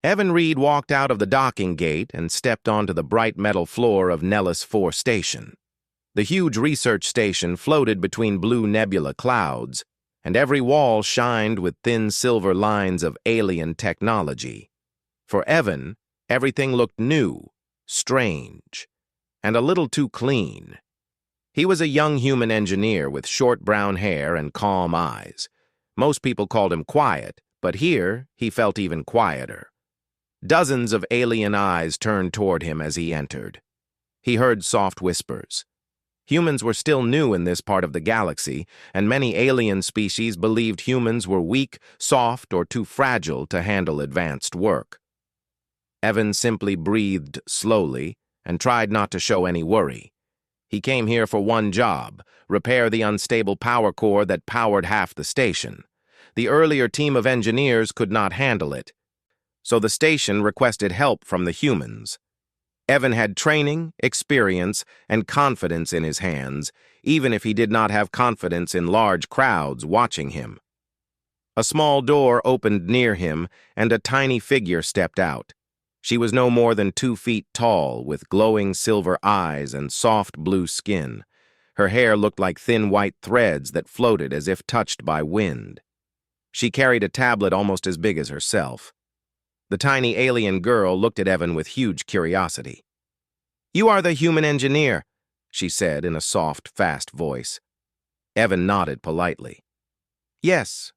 Evan Reed walked out of the docking gate and stepped onto the bright metal floor of Nellis 4 Station. The huge research station floated between blue nebula clouds, and every wall shined with thin silver lines of alien technology. For Evan, everything looked new, strange, and a little too clean. He was a young human engineer with short brown hair and calm eyes. Most people called him quiet, but here he felt even quieter. Dozens of alien eyes turned toward him as he entered. He heard soft whispers. Humans were still new in this part of the galaxy, and many alien species believed humans were weak, soft, or too fragile to handle advanced work. Evan simply breathed slowly and tried not to show any worry. He came here for one job: repair the unstable power core that powered half the station. The earlier team of engineers could not handle it, so the station requested help from the humans. Evan had training, experience, and confidence in his hands, even if he did not have confidence in large crowds watching him. A small door opened near him, and a tiny figure stepped out. She was no more than 2 feet tall, with glowing silver eyes and soft blue skin. Her hair looked like thin white threads that floated as if touched by wind. She carried a tablet almost as big as herself. The tiny alien girl looked at Evan with huge curiosity. "You are the human engineer," she said in a soft, fast voice. Evan nodded politely. "Yes.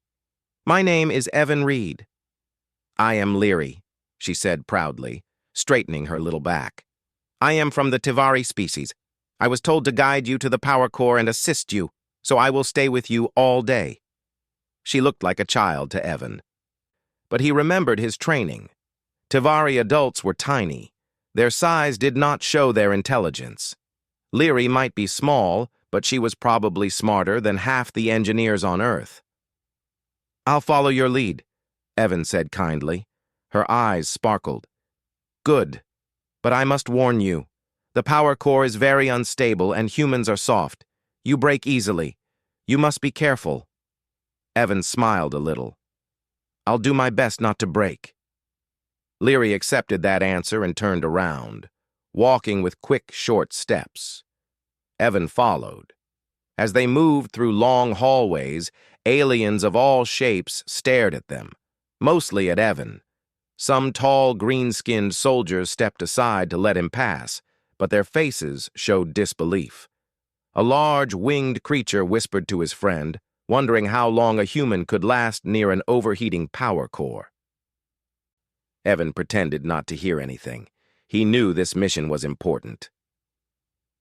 My name is Evan Reed." "I am Leary," she said proudly, straightening her little back. "I am from the Tivari species. I was told to guide you to the power core and assist you, so I will stay with you all day." She looked like a child to Evan. But he remembered his training. Tivari adults were tiny. Their size did not show their intelligence. Leary might be small, but she was probably smarter than half the engineers on Earth. "I'll follow your lead," Evan said kindly. Her eyes sparkled. "Good. But I must warn you. The power core is very unstable and humans are soft. You break easily. You must be careful." Evan smiled a little. "I'll do my best not to break." Leary accepted that answer and turned around, walking with quick, short steps. Evan followed. As they moved through long hallways, aliens of all shapes stared at them, mostly at Evan. Some tall, green-skinned soldiers stepped aside to let him pass, but their faces showed disbelief. A large, winged creature whispered to his friend, wondering how long a human could last near an overheating power core. Evan pretended not to hear anything. He knew this mission was important.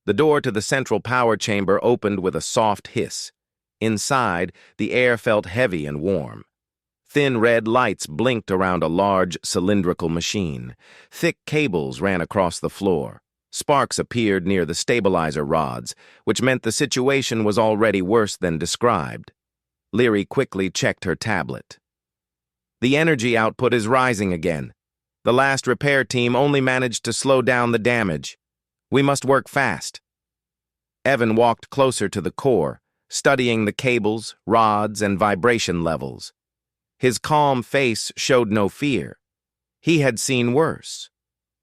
The door to the central power chamber opened with a soft hiss. Inside, the air felt heavy and warm. Thin red lights blinked around a large cylindrical machine. Thick cables ran across the floor. Sparks appeared near the stabilizer rods, which meant the situation was already worse than described. Leary quickly checked her tablet. "The energy output is rising again. The last repair team only managed to slow down the damage. We must work fast." Evan walked closer to the core, studying the cables, rods, and vibration levels. His calm face showed no fear. He had seen worse.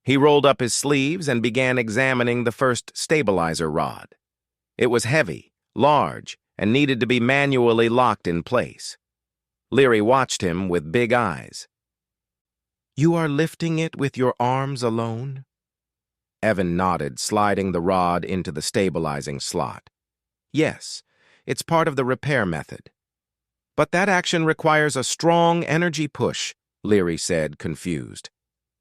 He rolled up his sleeves and began examining the first stabilizer rod. It was heavy, large, and needed to be manually locked in place. Leary watched him with big eyes. "You are lifting it with your arms alone?" Evan nodded, sliding the rod into the stabilizing slot. "Yes, it's part of the repair method." "But that action requires a strong energy push," Leary said, confused.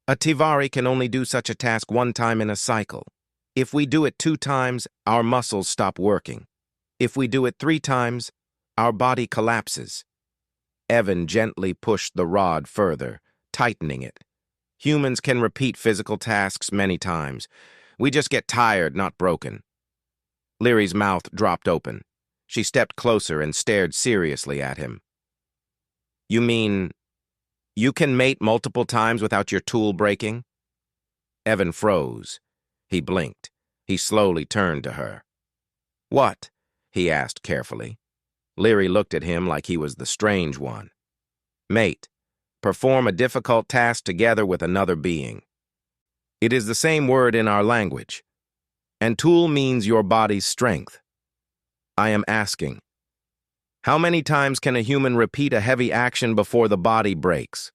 "A Tivari can only do such a task one time in a cycle. If we do it 2 times, our muscles stop working. If we do it 3 times, our body collapses." Evan gently pushed the rod further, tightening it. "Humans can repeat physical tasks many times. We just get tired, not broken." Leary's mouth dropped open. She stepped closer and stared seriously at him. "You mean you can mate multiple times without your tool breaking?" Evan froze. He blinked. He slowly turned to her. "What?" he asked carefully. Leary looked at him like he was the strange one. "Mate. perform a difficult task together with another being. It is the same word in our language. And tool means your body's strength. I am asking, how many times can a human repeat a heavy action before the body breaks?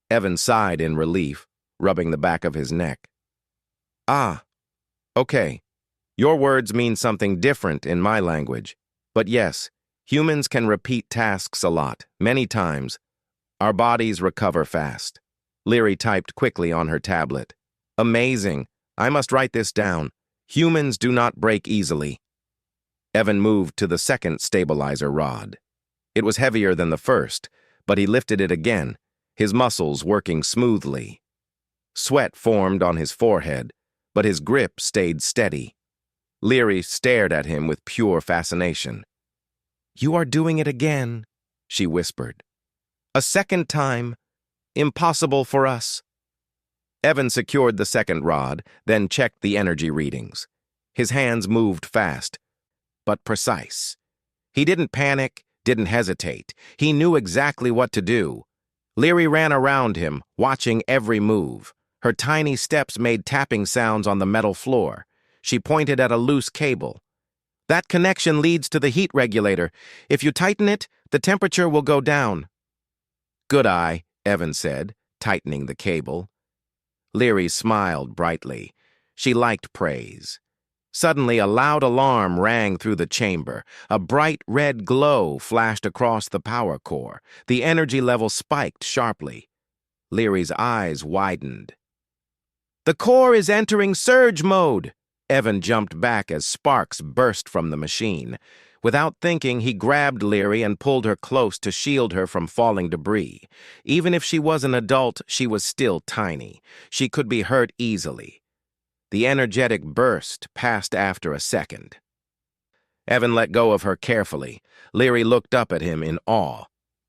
Evan sighed in relief, rubbing the back of his neck. Ah, okay. Your words mean something different in my language. But yes, humans can repeat tasks a lot, many times. Our bodies recover fast. Leary typed quickly on her tablet. Amazing. I must write this down. Humans do not break easily. Evan moved to the second stabilizer rod. It was heavier than the first, but he lifted it again, his muscles working smoothly. Sweat formed on his forehead, but his grip stayed steady. Leary stared at him with pure fascination. You are doing it again, she whispered. A second time. Impossible for us. Evan secured the second rod, then checked the energy readings. His hands moved fast, but precise. He didn't panic, didn't hesitate. He knew exactly what to do. Leary ran around him, watching every move. Her tiny steps made tapping sounds on the metal floor. She pointed at a loose cable. That connection leads to the heat regulator. If you tighten it, the temperature will go down. Good eye, Evan said, tightening the cable. Leary smiled brightly. She liked praise. Suddenly, a loud alarm rang through the chamber. A bright red glow flashed across the power core. The energy level spiked sharply. Leary's eyes widened. The core is entering surge mode! Evan jumped back as sparks burst from the machine. Without thinking, he grabbed Leary and pulled her close to shield her from falling debris. Even if she was an adult, she was still tiny. She could be hurt easily. The energetic burst passed after a second. Evan let go of her carefully. Leary looked up at him in awe.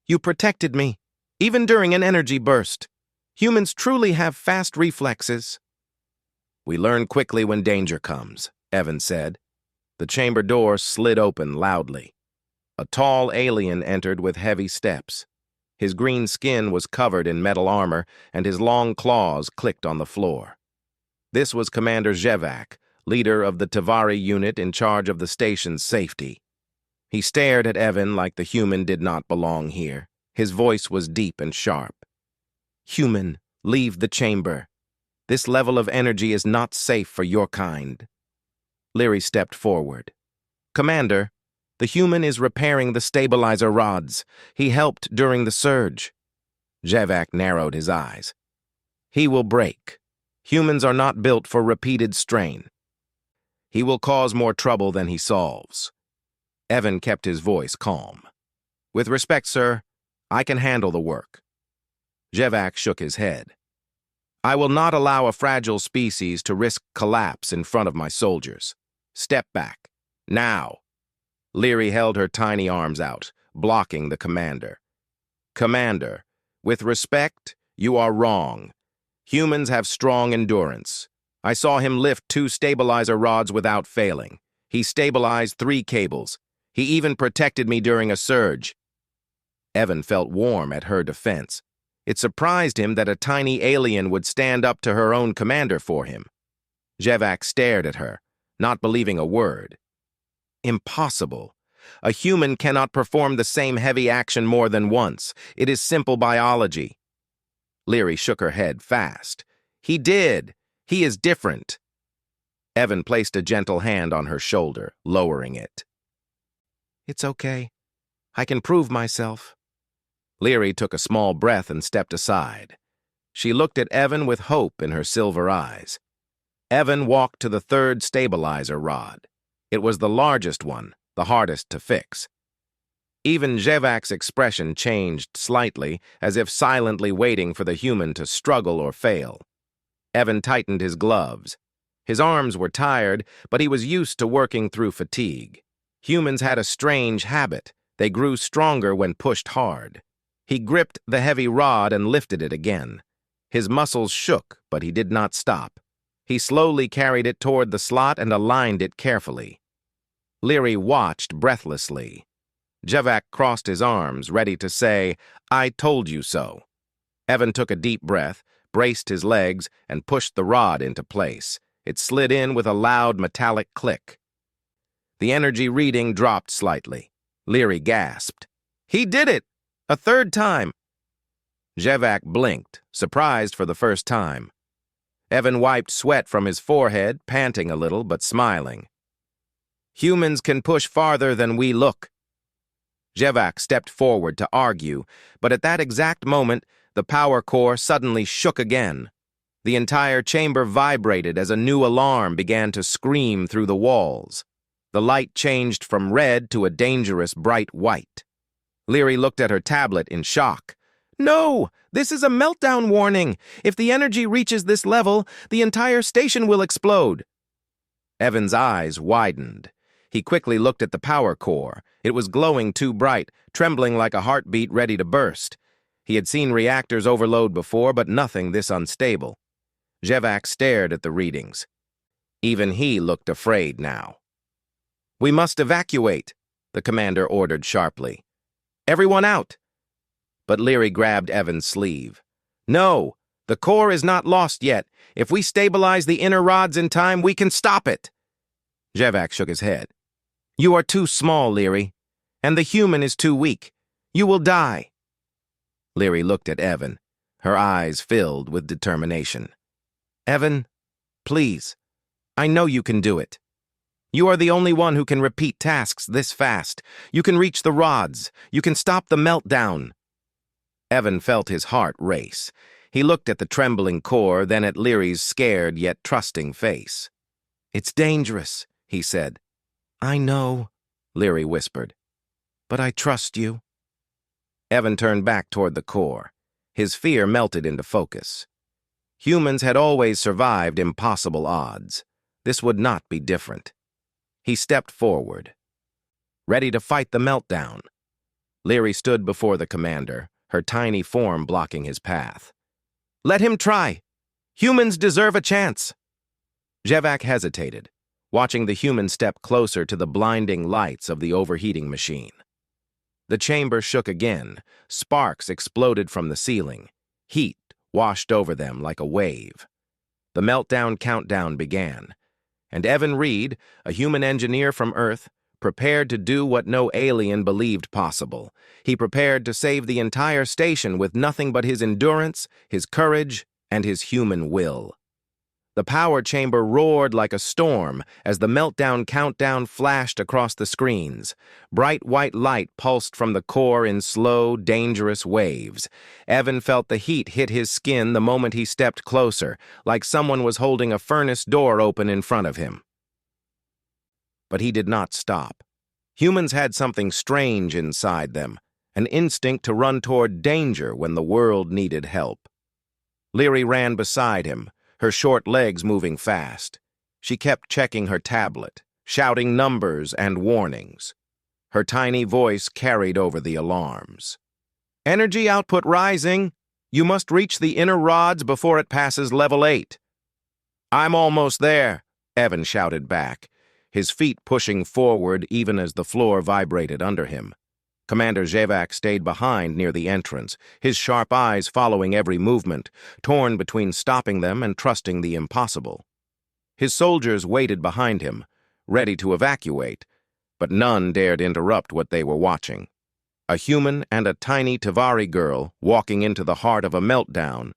You protected me, even during an energy burst. Humans truly have fast reflexes. We learn quickly when danger comes, Evan said. The chamber door slid open loudly. A tall alien entered with heavy steps. His green skin was covered in metal armor, and his long claws clicked on the floor. This was Commander Zhevak, leader of the Tavari unit in charge of the station's safety. He stared at Evan like the human did not belong here. His voice was deep and sharp. Human, leave the chamber. This level of energy is not safe for your kind. Leary stepped forward. Commander, the human is repairing the stabilizer rods. He helped during the surge. Zhevak narrowed his eyes. He will break. Humans are not built for repeated strain. He will cause more trouble than he solves. Evan kept his voice calm. With respect, sir, I can handle the work. Zhevak shook his head. I will not allow a fragile species to risk collapse in front of my soldiers. Step back. Now. Leary held her tiny arms out, blocking the commander. Commander, with respect, you are wrong. Humans have strong endurance. I saw him lift 2 stabilizer rods without failing. He stabilized 3 cables. He even protected me during a surge. Evan felt warm at her defense. It surprised him that a tiny alien would stand up to her own commander for him. Zhevak stared at her, not believing a word. Impossible. A human cannot perform the same heavy action more than once. It is simple biology. Leary shook her head fast. He did. He is different. Evan placed a gentle hand on her shoulder, lowering it. It's okay. I can prove myself. Leary took a small breath and stepped aside. She looked at Evan with hope in her silver eyes. Evan walked to the 3rd stabilizer rod. It was the largest one, the hardest to fix. Even Zhevak's expression changed slightly, as if silently waiting for the human to struggle or fail. Evan tightened his gloves. His arms were tired, but he was used to working through fatigue. Humans had a strange habit. They grew stronger when pushed hard. He gripped the heavy rod and lifted it again. His muscles shook, but he did not stop. He slowly carried it toward the slot and aligned it carefully. Leary watched breathlessly. Zhevak crossed his arms, ready to say, I told you so. Evan took a deep breath, braced his legs, and pushed the rod into place. It slid in with a loud metallic click. The energy reading dropped slightly. Leary gasped. "He did it! A third time!" Jevak blinked, surprised for the first time. Evan wiped sweat from his forehead, panting a little but smiling. "Humans can push farther than we look." Jevak stepped forward to argue, but at that exact moment, the power core suddenly shook again. The entire chamber vibrated as a new alarm began to scream through the walls. The light changed from red to a dangerous bright white. Leary looked at her tablet in shock. "No! This is a meltdown warning! If the energy reaches this level, the entire station will explode!" Evan's eyes widened. He quickly looked at the power core. It was glowing too bright, trembling like a heartbeat ready to burst. He had seen reactors overload before, but nothing this unstable. Jevak stared at the readings. Even he looked afraid now. "We must evacuate," the commander ordered sharply. "Everyone out!" But Leary grabbed Evan's sleeve. "No! The core is not lost yet. If we stabilize the inner rods in time, we can stop it!" Jevak shook his head. "You are too small, Leary, and the human is too weak. You will die." Leary looked at Evan, her eyes filled with determination. "Evan, please, I know you can do it. You are the only one who can repeat tasks this fast. You can reach the rods. You can stop the meltdown." Evan felt his heart race. He looked at the trembling core, then at Leary's scared yet trusting face. "It's dangerous," he said. "I know," Leary whispered. "But I trust you." Evan turned back toward the core. His fear melted into focus. Humans had always survived impossible odds. This would not be different. He stepped forward, ready to fight the meltdown. Leary stood before the commander, her tiny form blocking his path. "Let him try. Humans deserve a chance." Jevak hesitated, watching the human step closer to the blinding lights of the overheating machine. The chamber shook again. Sparks exploded from the ceiling. Heat washed over them like a wave. The meltdown countdown began, and Evan Reed, a human engineer from Earth, prepared to do what no alien believed possible. He prepared to save the entire station with nothing but his endurance, his courage, and his human will. The power chamber roared like a storm as the meltdown countdown flashed across the screens. Bright white light pulsed from the core in slow, dangerous waves. Evan felt the heat hit his skin the moment he stepped closer, like someone was holding a furnace door open in front of him. But he did not stop. Humans had something strange inside them, an instinct to run toward danger when the world needed help. Leary ran beside him, her short legs moving fast. She kept checking her tablet, shouting numbers and warnings. Her tiny voice carried over the alarms. "Energy output rising. You must reach the inner rods before it passes level 8. "I'm almost there," Evan shouted back, his feet pushing forward even as the floor vibrated under him. Commander Jevak stayed behind near the entrance, his sharp eyes following every movement, torn between stopping them and trusting the impossible. His soldiers waited behind him, ready to evacuate, but none dared interrupt what they were watching. A human and a tiny Tavari girl walking into the heart of a meltdown.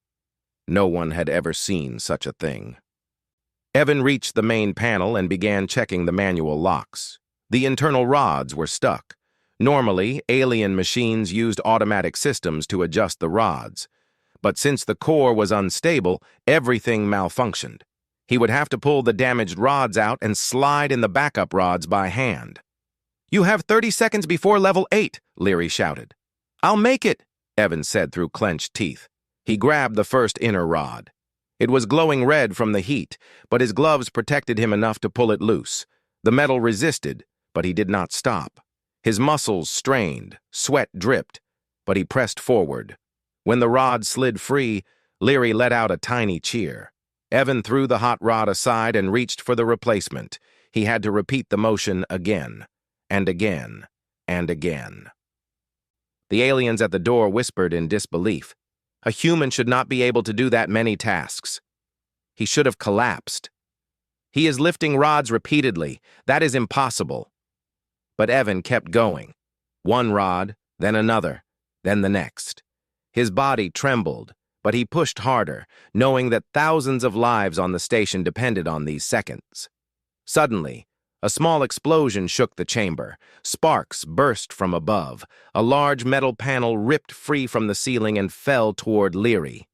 No one had ever seen such a thing. Evan reached the main panel and began checking the manual locks. The internal rods were stuck. Normally, alien machines used automatic systems to adjust the rods. But since the core was unstable, everything malfunctioned. He would have to pull the damaged rods out and slide in the backup rods by hand. "You have 30 seconds before level 8, Leary shouted. "I'll make it," Evan said through clenched teeth. He grabbed the first inner rod. It was glowing red from the heat, but his gloves protected him enough to pull it loose. The metal resisted, but he did not stop. His muscles strained, sweat dripped, but he pressed forward. When the rod slid free, Leary let out a tiny cheer. Evan threw the hot rod aside and reached for the replacement. He had to repeat the motion again, and again, and again. The aliens at the door whispered in disbelief. A human should not be able to do that many tasks. He should have collapsed. He is lifting rods repeatedly. That is impossible. But Evan kept going. One rod, then another, then the next. His body trembled, but he pushed harder, knowing that thousands of lives on the station depended on these seconds. Suddenly, a small explosion shook the chamber. Sparks burst from above. A large metal panel ripped free from the ceiling and fell toward Leary.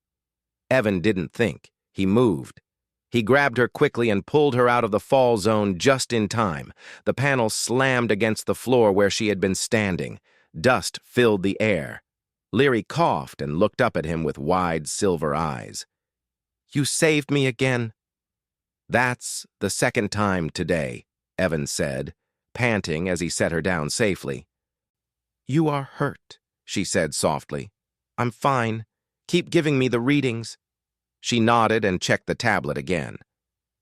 Evan didn't think. He moved. He grabbed her quickly and pulled her out of the fall zone just in time. The panel slammed against the floor where she had been standing. Dust filled the air. Leary coughed and looked up at him with wide silver eyes. "You saved me again." "That's the second time today," Evan said, panting as he set her down safely. "You are hurt," she said softly. "I'm fine. Keep giving me the readings." She nodded and checked the tablet again.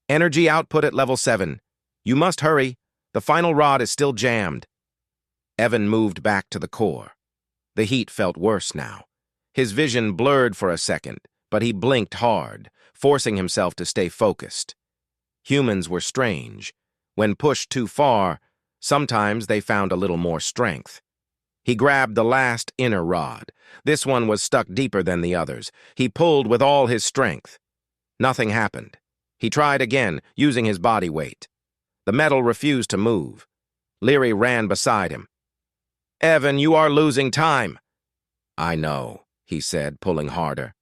"Energy output at level 7. You must hurry. The final rod is still jammed." Evan moved back to the core. The heat felt worse now. His vision blurred for a second, but he blinked hard, forcing himself to stay focused. Humans were strange. When pushed too far, sometimes they found a little more strength. He grabbed the last inner rod. This one was stuck deeper than the others. He pulled with all his strength. Nothing happened. He tried again, using his body weight. The metal refused to move. Leary ran beside him. "Evan, you are losing time." "I know," he said, pulling harder.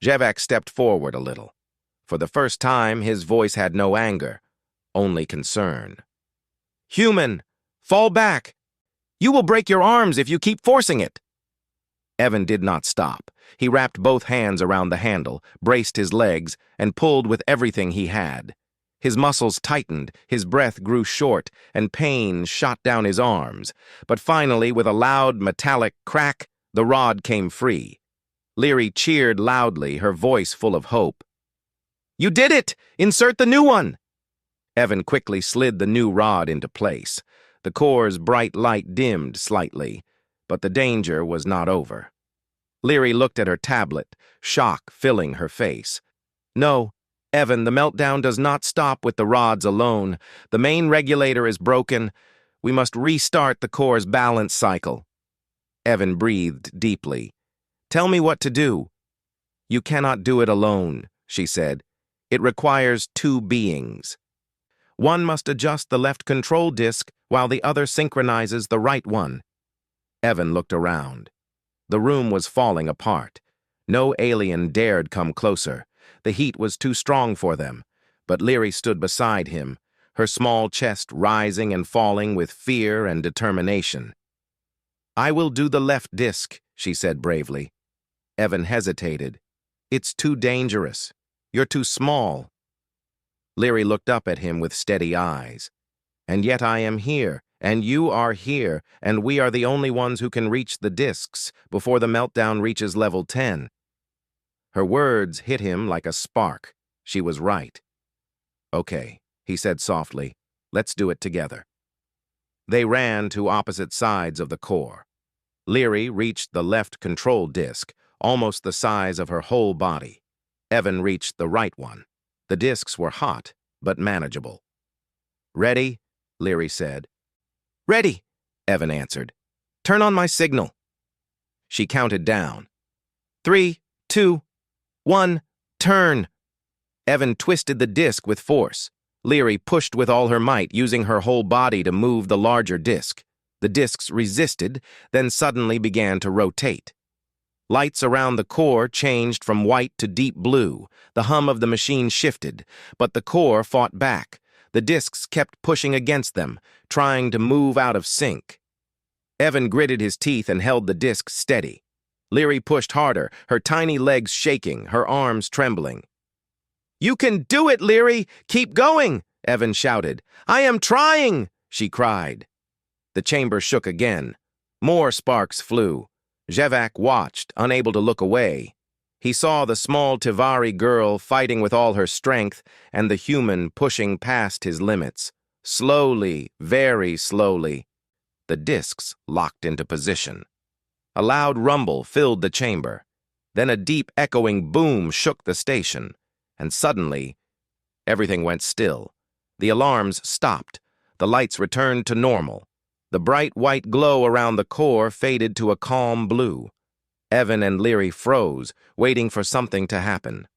Jevak stepped forward a little. For the first time, his voice had no anger, only concern. "Human, fall back. You will break your arms if you keep forcing it." Evan did not stop. He wrapped both hands around the handle, braced his legs, and pulled with everything he had. His muscles tightened, his breath grew short, and pain shot down his arms. But finally, with a loud, metallic crack, the rod came free. Leary cheered loudly, her voice full of hope. "You did it! Insert the new one!" Evan quickly slid the new rod into place. The core's bright light dimmed slightly, but the danger was not over. Leary looked at her tablet, shock filling her face. "No, Evan, the meltdown does not stop with the rods alone. The main regulator is broken. We must restart the core's balance cycle." Evan breathed deeply. "Tell me what to do." "You cannot do it alone," she said. "It requires two beings. One must adjust the left control disc while the other synchronizes the right one." Evan looked around. The room was falling apart. No alien dared come closer. The heat was too strong for them, but Leary stood beside him, her small chest rising and falling with fear and determination. "I will do the left disc," she said bravely. Evan hesitated. "It's too dangerous. You're too small." Leary looked up at him with steady eyes. "And yet I am here, and you are here, and we are the only ones who can reach the discs before the meltdown reaches level 10. Her words hit him like a spark. She was right. "Okay," he said softly. "Let's do it together." They ran to opposite sides of the core. Leary reached the left control disc, almost the size of her whole body. Evan reached the right one. The discs were hot, but manageable. "Ready?" Leary said. "Ready," Evan answered. "Turn on my signal." She counted down. 3, 2, 1, turn. Evan twisted the disc with force. Leary pushed with all her might, using her whole body to move the larger disc. The discs resisted, then suddenly began to rotate. Lights around the core changed from white to deep blue. The hum of the machine shifted, but the core fought back. The discs kept pushing against them, trying to move out of sync. Evan gritted his teeth and held the disc steady. Leary pushed harder, her tiny legs shaking, her arms trembling. "You can do it, Leary! Keep going!" Evan shouted. "I am trying!" she cried. The chamber shook again. More sparks flew. Jevak watched, unable to look away. He saw the small Tivari girl fighting with all her strength and the human pushing past his limits. Slowly, very slowly, the discs locked into position. A loud rumble filled the chamber. Then a deep, echoing boom shook the station, and suddenly, everything went still. The alarms stopped. The lights returned to normal. The bright white glow around the core faded to a calm blue. Evan and Leary froze, waiting for something to happen.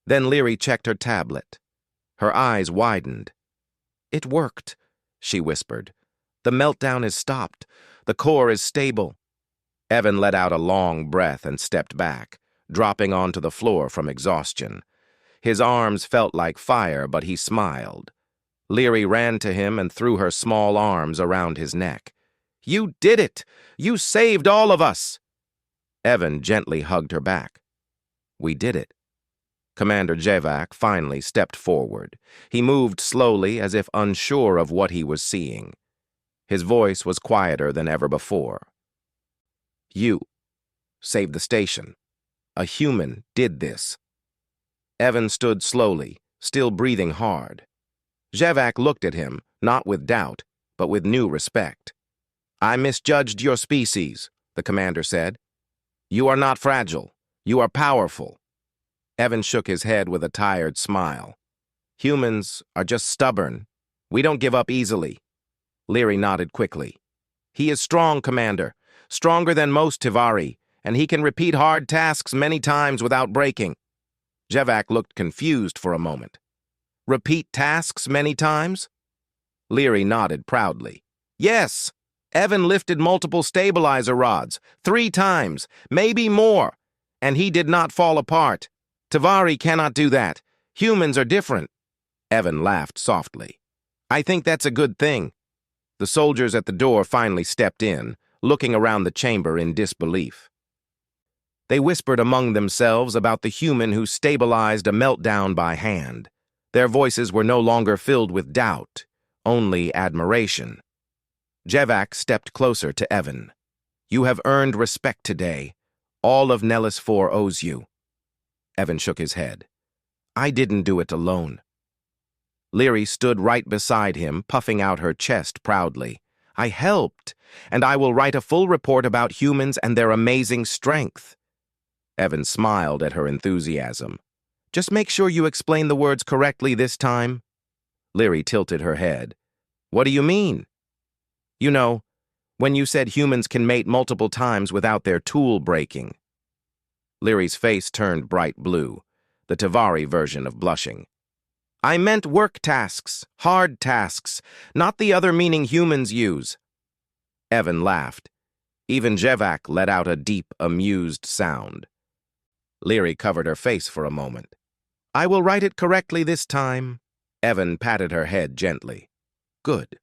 Then Leary checked her tablet. Her eyes widened. "It worked," she whispered. "The meltdown is stopped. The core is stable." Evan let out a long breath and stepped back, dropping onto the floor from exhaustion. His arms felt like fire, but he smiled. Leary ran to him and threw her small arms around his neck. "You did it! You saved all of us!" Evan gently hugged her back. "We did it." Commander Jevak finally stepped forward. He moved slowly, as if unsure of what he was seeing. His voice was quieter than ever before. "You saved the station. A human did this." Evan stood slowly, still breathing hard. Jevak looked at him, not with doubt, but with new respect. "I misjudged your species," the commander said. "You are not fragile. You are powerful." Evan shook his head with a tired smile. "Humans are just stubborn. We don't give up easily." Leary nodded quickly. "He is strong, Commander. Stronger than most Tivari, and he can repeat hard tasks many times without breaking." Jevak looked confused for a moment. "Repeat tasks many times?" Leary nodded proudly. "Yes, Evan lifted multiple stabilizer rods, 3 times, maybe more, and he did not fall apart. Tivari cannot do that. Humans are different." Evan laughed softly. "I think that's a good thing." The soldiers at the door finally stepped in, looking around the chamber in disbelief. They whispered among themselves about the human who stabilized a meltdown by hand. Their voices were no longer filled with doubt, only admiration. Jevak stepped closer to Evan. "You have earned respect today. All of Nellis 4 owes you." Evan shook his head. "I didn't do it alone." Leary stood right beside him, puffing out her chest proudly. "I helped, and I will write a full report about humans and their amazing strength." Evan smiled at her enthusiasm. "Just make sure you explain the words correctly this time." Leary tilted her head. "What do you mean?" "You know, when you said humans can mate multiple times without their tool breaking." Leary's face turned bright blue, the Tivari version of blushing. "I meant work tasks, hard tasks, not the other meaning humans use." Evan laughed. Even Jevak let out a deep, amused sound. Leary covered her face for a moment. "I will write it correctly this time." Evan patted her head gently. "Good."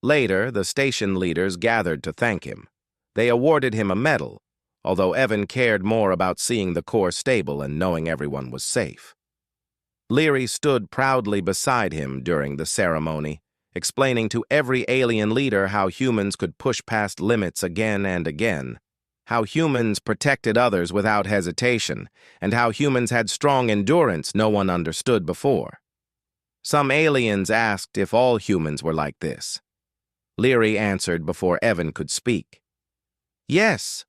Later, the station leaders gathered to thank him. They awarded him a medal, although Evan cared more about seeing the core stable and knowing everyone was safe. Leary stood proudly beside him during the ceremony, explaining to every alien leader how humans could push past limits again and again, how humans protected others without hesitation, and how humans had strong endurance no one understood before. Some aliens asked if all humans were like this. Leary answered before Evan could speak. "Yes,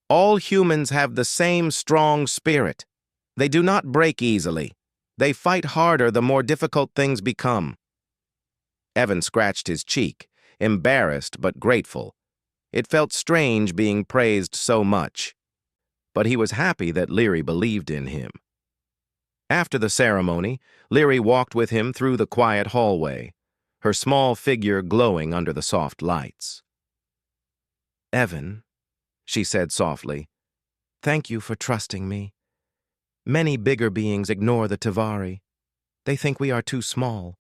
all humans have the same strong spirit. They do not break easily. They fight harder the more difficult things become." Evan scratched his cheek, embarrassed but grateful. It felt strange being praised so much, but he was happy that Leary believed in him. After the ceremony, Leary walked with him through the quiet hallway, her small figure glowing under the soft lights. "Evan," she said softly, "thank you for trusting me. Many bigger beings ignore the Tivari. They think we are too small."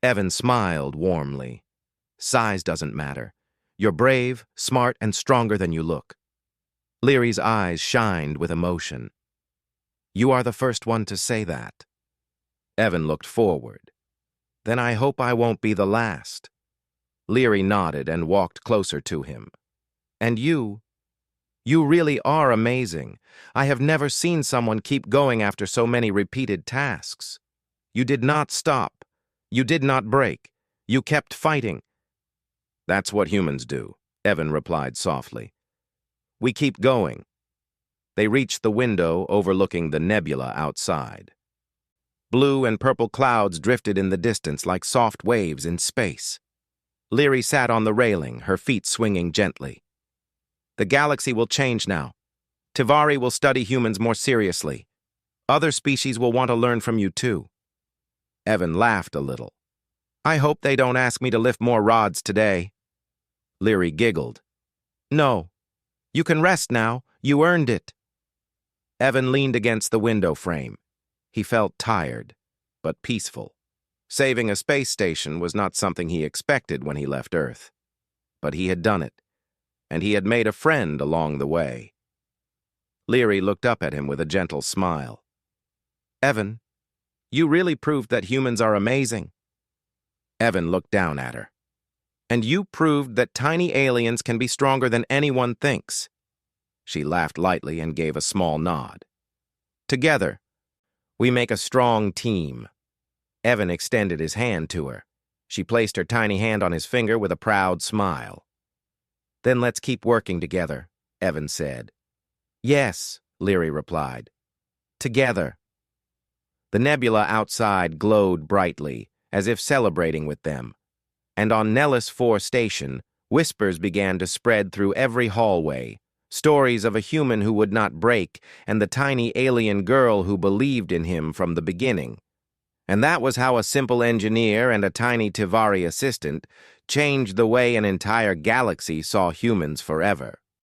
Evan smiled warmly. "Size doesn't matter. You're brave, smart, and stronger than you look." Leary's eyes shined with emotion. "You are the first one to say that." Evan looked forward. "Then I hope I won't be the last." Leary nodded and walked closer to him. "And you really are amazing. I have never seen someone keep going after so many repeated tasks. You did not stop. You did not break. You kept fighting." "That's what humans do," Evan replied softly. "We keep going." They reached the window overlooking the nebula outside. Blue and purple clouds drifted in the distance like soft waves in space. Leary sat on the railing, her feet swinging gently. The galaxy will change now. Tivari will study humans more seriously. Other species will want to learn from you too. Evan laughed a little. I hope they don't ask me to lift more rods today. Leary giggled. No. You can rest now. You earned it. Evan leaned against the window frame. He felt tired, but peaceful. Saving a space station was not something he expected when he left Earth. But he had done it, and he had made a friend along the way. Leary looked up at him with a gentle smile. Evan, you really proved that humans are amazing. Evan looked down at her. And you proved that tiny aliens can be stronger than anyone thinks. She laughed lightly and gave a small nod. Together, we make a strong team. Evan extended his hand to her. She placed her tiny hand on his finger with a proud smile. Then let's keep working together, Evan said. Yes, Leary replied. Together. The nebula outside glowed brightly, as if celebrating with them. And on Nellis 4 station, whispers began to spread through every hallway, stories of a human who would not break and the tiny alien girl who believed in him from the beginning. And that was how a simple engineer and a tiny Tivari assistant changed the way an entire galaxy saw humans forever.